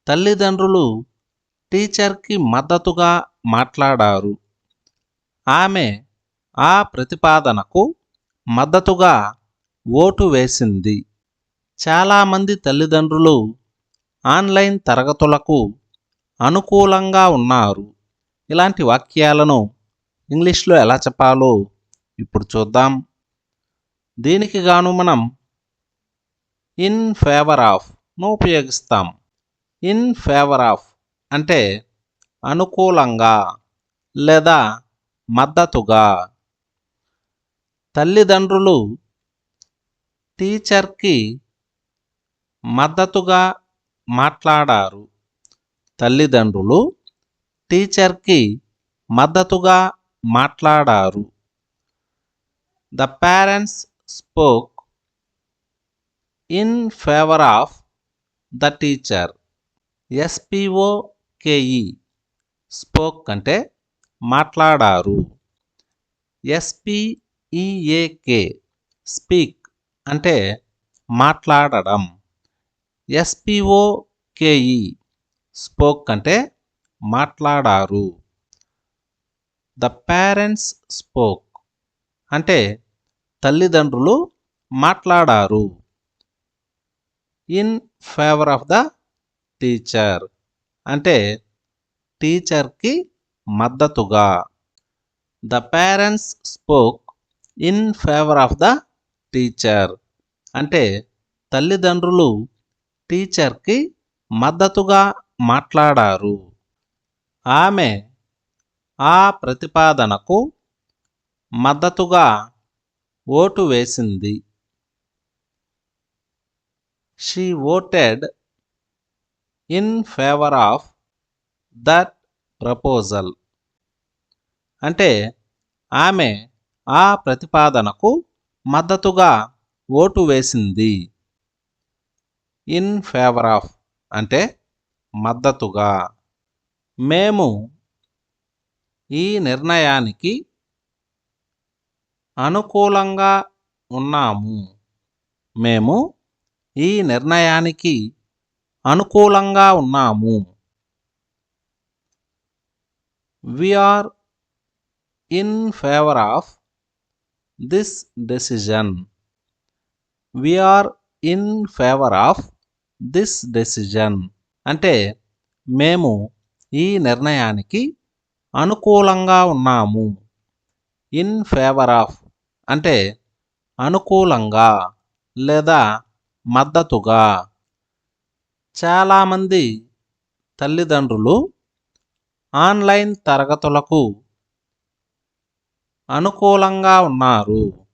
తల్లిదండ్రులు టీచర్కి మద్దతుగా మాట్లాడారు. ఆమె ఆ ప్రతిపాదనకు మద్దతుగా ఓటు వేసింది. చాలామంది తల్లిదండ్రులు ఆన్లైన్ తరగతులకు అనుకూలంగా ఉన్నారు. ఇలాంటి వాక్యాలను ఇంగ్లీష్లో ఎలా చెప్పాలో ఇప్పుడు చూద్దాం. దీనికి గాను మనం ఇన్ ఫేవర్ ఆఫ్ను ఉపయోగిస్తాం. ఇన్ ఫేవర్ ఆఫ్ అంటే అనుకూలంగా లేదా మద్దతుగా. తల్లిదండ్రులు టీచర్కి మద్దతుగా మాట్లాడారు. తల్లిదండ్రులు టీచర్కి మద్దతుగా మాట్లాడారు. The parents spoke in favour of the teacher. SPOKE spoke అంటే మాట్లాడారు. SPEAK స్పీక్ అంటే మాట్లాడడం. SPOKE స్పోక్ అంటే మాట్లాడారు. ద పేరెంట్స్ స్పోక్ అంటే తల్లిదండ్రులు మాట్లాడారు. In favour of the teacher అంటే టీచర్కి మద్దతుగా. The parents spoke in favour of the teacher అంటే తల్లిదండ్రులు టీచర్కి మద్దతుగా మాట్లాడారు. ఆమె ఆ ప్రతిపాదనకు మద్దతుగా ఓటు వేసింది. She voted in favor of that proposal. అంటే ఆమె ఆ ప్రతిపాదనకు మద్దతుగా ఓటు వేసింది. ఇన్ ఫేవర్ ఆఫ్ అంటే మద్దతుగా. మేము ఈ నిర్ణయానికి అనుకూలంగా ఉన్నాము. మేము ఈ నిర్ణయానికి అనుకూలంగా ఉన్నాము. We are in favor of this decision. We are in favor of this decision. అంటే మేము ఈ నిర్ణయానికి అనుకూలంగా ఉన్నాము. ఇన్ ఫేవర్ ఆఫ్ అంటే అనుకూలంగా లేదా మద్దతుగా. చాలామంది తల్లిదండ్రులు ఆన్లైన్ తరగతులకు అనుకూలంగా ఉన్నారు.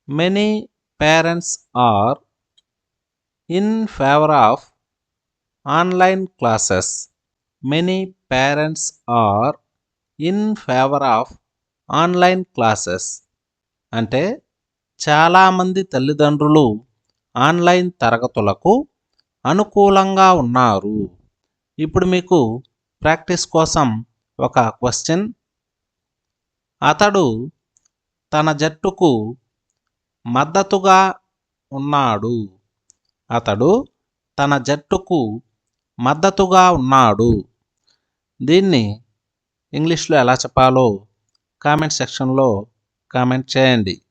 Many parents are in favor of online classes. Many parents are in favor of online classes. అంటే చాలామంది తల్లిదండ్రులు ఆన్లైన్ తరగతులకు అనుకూలంగా ఉన్నారు. ఇప్పుడు మీకు ప్రాక్టీస్ కోసం ఒక క్వశ్చన్. అతడు తన జట్టుకు మద్దతుగా ఉన్నాడు. అతడు తన జట్టుకు మద్దతుగా ఉన్నాడు. దీన్ని ఇంగ్లీష్లో ఎలా చెప్పాలో కామెంట్ సెక్షన్లో కామెంట్ చేయండి.